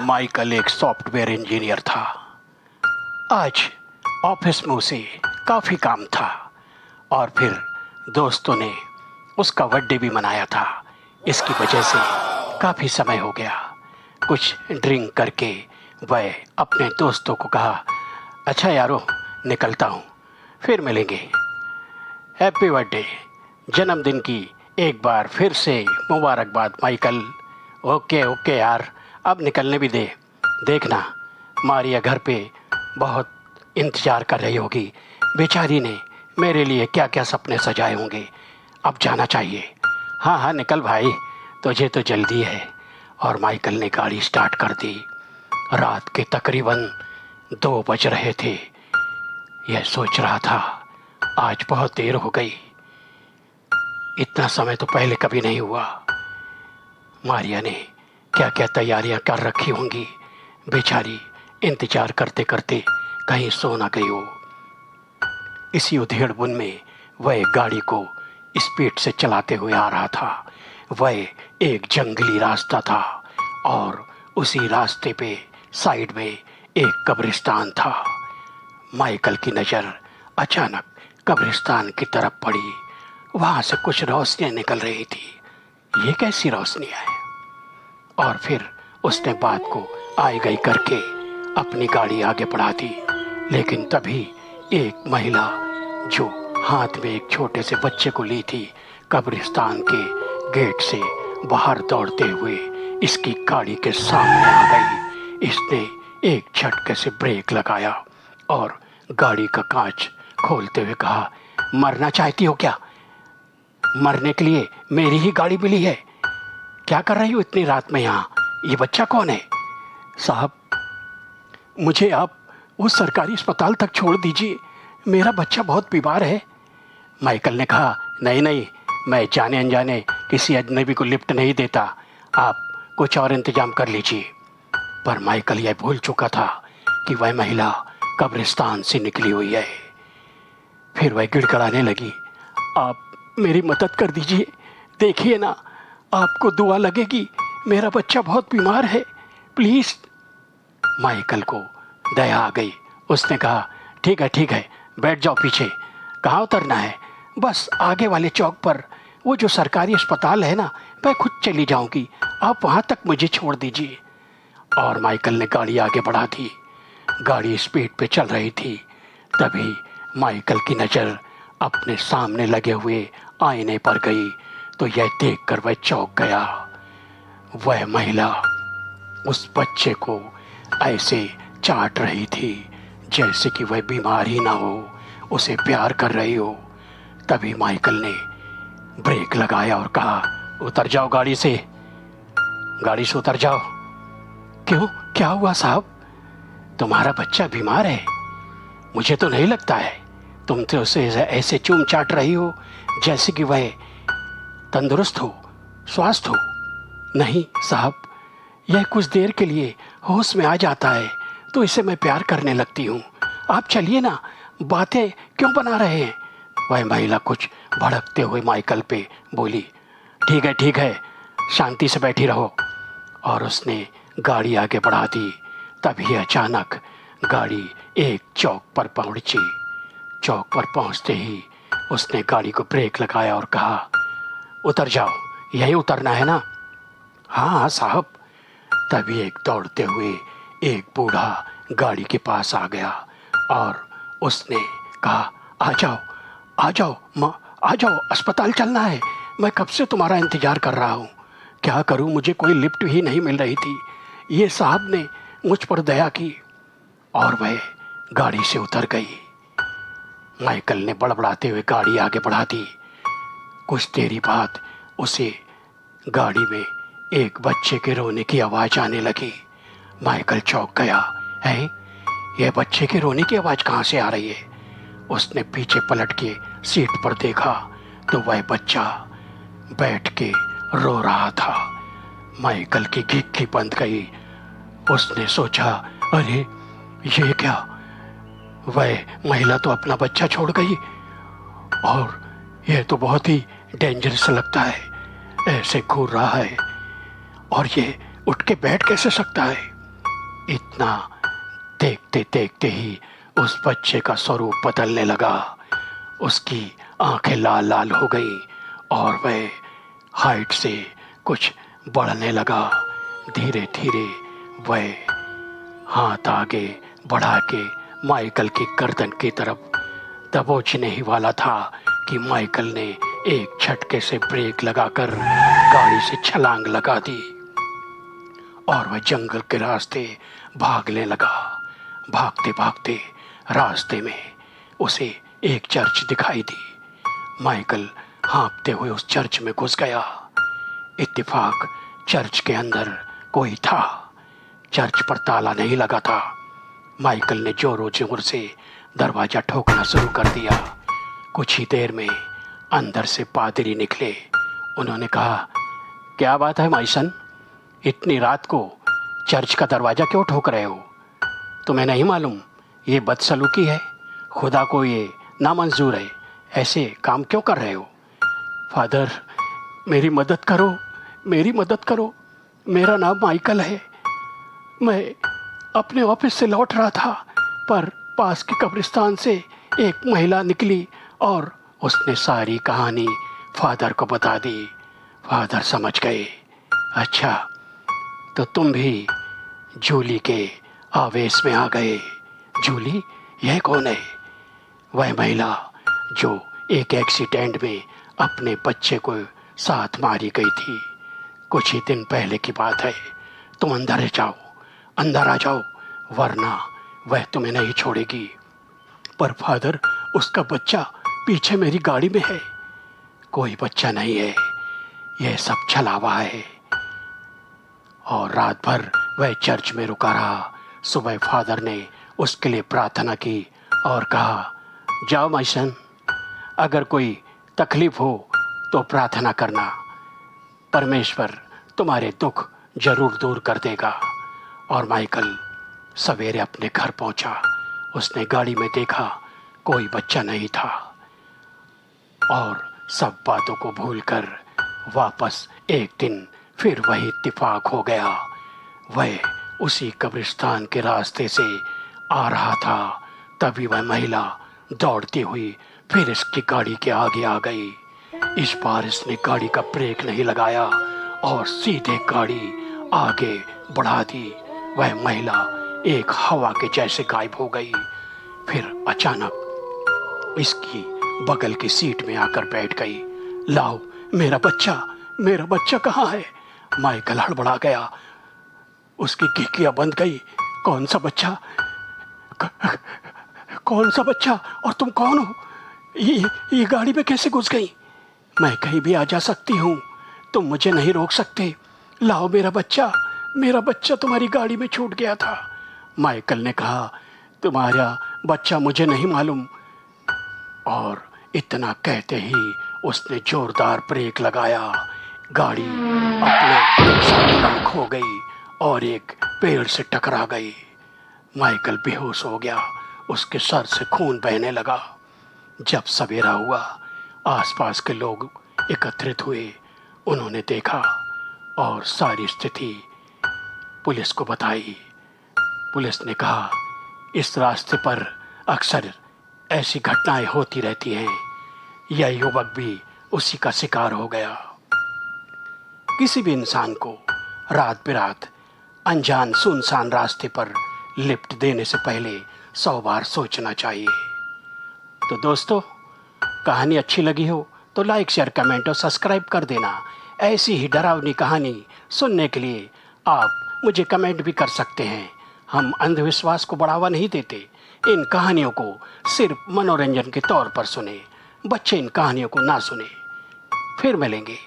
Michael एक software engineer था। आज ऑफिस में उसे काफ़ी काम था और फिर दोस्तों ने उसका बर्थडे भी मनाया था। इसकी वजह से काफ़ी समय हो गया। कुछ ड्रिंक करके वह अपने दोस्तों को कहा, अच्छा यारो, निकलता हूँ, फिर मिलेंगे। हैप्पी बर्थडे, जन्मदिन की एक बार फिर से मुबारकबाद माइकल। ओके ओके यार, अब निकलने भी दे। देखना, मारिया घर पे बहुत इंतज़ार कर रही होगी। बेचारी ने मेरे लिए क्या क्या सपने सजाए होंगे। अब जाना चाहिए। हाँ हाँ, निकल भाई, तुझे तो जल्दी है। और माइकल ने गाड़ी स्टार्ट कर दी। रात के तकरीबन 2 बज रहे थे। यह सोच रहा था, आज बहुत देर हो गई, इतना समय तो पहले कभी नहीं हुआ। मारिया ने क्या क्या तैयारियां कर रखी होंगी। बेचारी इंतजार करते करते कहीं सो ना गई हो। इसी उधेड़-बुन में वह गाड़ी को स्पीड से चलाते हुए आ रहा था। वह एक जंगली रास्ता था और उसी रास्ते पे साइड में एक कब्रिस्तान था। माइकल की नज़र अचानक कब्रिस्तान की तरफ पड़ी। वहाँ से कुछ रोशनियाँ निकल रही थी। ये कैसी रोशनियाँ हैं? और फिर उसने बात को आई गई करके अपनी गाड़ी आगे बढ़ा दी। लेकिन तभी एक महिला जो हाथ में एक छोटे से बच्चे को ली थी, कब्रिस्तान के गेट से बाहर दौड़ते हुए इसकी गाड़ी के सामने आ गई। इसने एक झटके से ब्रेक लगाया और गाड़ी का कांच खोलते हुए कहा, मरना चाहती हो क्या? मरने के लिए मेरी ही गाड़ी मिली है। क्या कर रही हो इतनी रात में यहाँ? ये बच्चा कौन है? साहब, मुझे आप उस सरकारी अस्पताल तक छोड़ दीजिए, मेरा बच्चा बहुत बीमार है। माइकल ने कहा, नहीं नहीं, मैं जाने अनजाने किसी अजनबी को लिफ्ट नहीं देता, आप कुछ और इंतजाम कर लीजिए। पर माइकल यह भूल चुका था कि वह महिला कब्रिस्तान से निकली हुई है। फिर वह गिड़गिड़ाने लगी, आप मेरी मदद कर दीजिए, देखिए ना, आपको दुआ लगेगी, मेरा बच्चा बहुत बीमार है, प्लीज़। माइकल को दया आ गई। उसने कहा, ठीक है, बैठ जाओ पीछे। कहाँ उतरना है? बस आगे वाले चौक पर, वो जो सरकारी अस्पताल है ना, मैं खुद चली जाऊंगी, आप वहाँ तक मुझे छोड़ दीजिए। और माइकल ने गाड़ी आगे बढ़ा दी। गाड़ी स्पीड पे चल रही थी। तभी माइकल की नज़र अपने सामने लगे हुए आईने पर गई तो यह देखकर वह चौंक गया। वह महिला उस बच्चे को ऐसे चाट रही थी जैसे कि वह बीमार ही ना हो, उसे प्यार कर रही हो। तभी माइकल ने ब्रेक लगाया और कहा, उतर जाओ गाड़ी से उतर जाओ। क्यों, क्या हुआ साहब? तुम्हारा बच्चा बीमार है? मुझे तो नहीं लगता है। तुम तो उसे ऐसे चूम चाट रही हो जैसे कि वह तंदुरुस्त हो, स्वस्थ हो। नहीं साहब, यह कुछ देर के लिए होश में आ जाता है तो इसे मैं प्यार करने लगती हूँ। आप चलिए ना, बातें क्यों बना रहे हैं? वह महिला कुछ भड़कते हुए माइकल पे बोली, ठीक है, शांति से बैठी रहो। और उसने गाड़ी आगे बढ़ा दी। तभी अचानक गाड़ी एक चौक पर पहुंची। चौक पर पहुंचते ही उसने गाड़ी को ब्रेक लगाया और कहा, उतर जाओ, यहीं उतरना है ना? हाँ साहब। तभी एक दौड़ते हुए एक बूढ़ा गाड़ी के पास आ गया और उसने कहा, आ जाओ माँ, आ जाओ, अस्पताल चलना है, मैं कब से तुम्हारा इंतज़ार कर रहा हूँ। क्या करूँ, मुझे कोई लिफ्ट ही नहीं मिल रही थी। ये साहब ने मुझ पर दया की। और वह गाड़ी से उतर गई। माइकल ने बड़बड़ाते हुए गाड़ी आगे बढ़ा दी। कुछ देरी बाद उसे गाड़ी में एक बच्चे के रोने की आवाज़ आने लगी। माइकल चौंक गया, है यह बच्चे के रोने की आवाज़ कहाँ से आ रही है? उसने पीछे पलट के सीट पर देखा तो वह बच्चा बैठ के रो रहा था। माइकल की घिघी बंद गई। उसने सोचा, अरे ये क्या, वह महिला तो अपना बच्चा छोड़ गई और यह तो बहुत ही डेंजरस लगता है। ऐसे घूर रहा है और ये उठ के बैठ कैसे सकता है? इतना देखते देखते ही उस बच्चे का स्वरूप बदलने लगा। उसकी आंखें लाल लाल हो गई और वह हाइट से कुछ बढ़ने लगा। धीरे धीरे वह हाथ आगे बढ़ा के माइकल की गर्दन की तरफ दबोचने ही वाला था कि माइकल ने एक झटके से ब्रेक लगाकर गाड़ी से छलांग लगा दी और वह जंगल के रास्ते भागने लगा। भागते भागते रास्ते में उसे एक चर्च दिखाई दी। माइकल हाँफते हुए उस चर्च में घुस गया। इत्तेफाक चर्च के अंदर कोई था। चर्च पर ताला नहीं लगा था। माइकल ने जोरों जोर से दरवाज़ा ठोकना शुरू कर दिया। कुछ ही देर में अंदर से पादरी निकले। उन्होंने कहा, क्या बात है माइसन, इतनी रात को चर्च का दरवाज़ा क्यों ठोक रहे हो? तुम्हें नहीं मालूम ये बदसलूकी है, खुदा को ये नामंजूर है, ऐसे काम क्यों कर रहे हो? फादर, मेरी मदद करो, मेरी मदद करो। मेरा नाम माइकल है। मैं अपने ऑफिस से लौट रहा था, पर पास के कब्रिस्तान से एक महिला निकली और उसने सारी कहानी फादर को बता दी। फादर समझ गए। अच्छा, तो तुम भी जूली के आवेश में आ गए। जूली, यह कौन है? वह महिला जो एक एक्सीडेंट में अपने बच्चे को साथ मारी गई थी। कुछ ही दिन पहले की बात है। तुम अंदर जाओ, अंदर आ जाओ, वरना वह तुम्हें नहीं छोड़ेगी। पर फादर, उसका बच्चा पीछे मेरी गाड़ी में है। कोई बच्चा नहीं है, यह सब छलावा है। और रात भर वह चर्च में रुका रहा। सुबह फादर ने उसके लिए प्रार्थना की और कहा, जाओ माइसन, अगर कोई तकलीफ हो तो प्रार्थना करना, परमेश्वर तुम्हारे दुख जरूर दूर कर देगा। और माइकल सवेरे अपने घर पहुंचा। उसने गाड़ी में देखा कोई बच्चा नहीं था और सब बातों को भूलकर वापस एक दिन फिर वही इत्तेफाक हो गया। वह उसी कब्रिस्तान के रास्ते से आ रहा था। तभी वह महिला दौड़ती हुई फिर इसकी गाड़ी के आगे आ गई। इस बार इसने गाड़ी का ब्रेक नहीं लगाया और सीधे गाड़ी आगे बढ़ा दी। वह महिला एक हवा के जैसे गायब हो गई। फिर अचानक इसकी बगल की सीट में आकर बैठ गई। लाओ, मेरा बच्चा कहाँ है? माइकल हड़बड़ा गया। उसकी खिड़कियां बंद गई। कौन सा बच्चा? कौन सा बच्चा? और तुम कौन हो? ये गाड़ी में कैसे घुस गई? मैं कहीं भी आ जा सकती हूँ, तुम मुझे नहीं रोक सकते। लाओ मेरा बच्चा तुम्हारी गाड़ी में छूट गया था। माइकल ने कहा, तुम्हारा बच्चा मुझे नहीं मालूम। और इतना कहते ही उसने जोरदार ब्रेक लगाया। गाड़ी अपने संतुलन खो गई और एक पेड़ से टकरा गई। माइकल बेहोश हो गया। उसके सर से खून बहने लगा। जब सवेरा हुआ, आसपास के लोग एकत्रित हुए। उन्होंने देखा और सारी स्थिति पुलिस को बताई। पुलिस ने कहा, इस रास्ते पर अक्सर ऐसी घटनाएं होती रहती हैं। यह युवक भी उसी का शिकार हो गया। किसी भी इंसान को रात बिरात अनजान सुनसान रास्ते पर लिफ्ट देने से पहले 100 बार सोचना चाहिए। तो दोस्तों, कहानी अच्छी लगी हो तो लाइक, शेयर, कमेंट और सब्सक्राइब कर देना। ऐसी ही डरावनी कहानी सुनने के लिए आप मुझे कमेंट भी कर सकते हैं। हम अंधविश्वास को बढ़ावा नहीं देते। इन कहानियों को सिर्फ मनोरंजन के तौर पर सुने। बच्चे इन कहानियों को ना सुने। फिर मिलेंगे।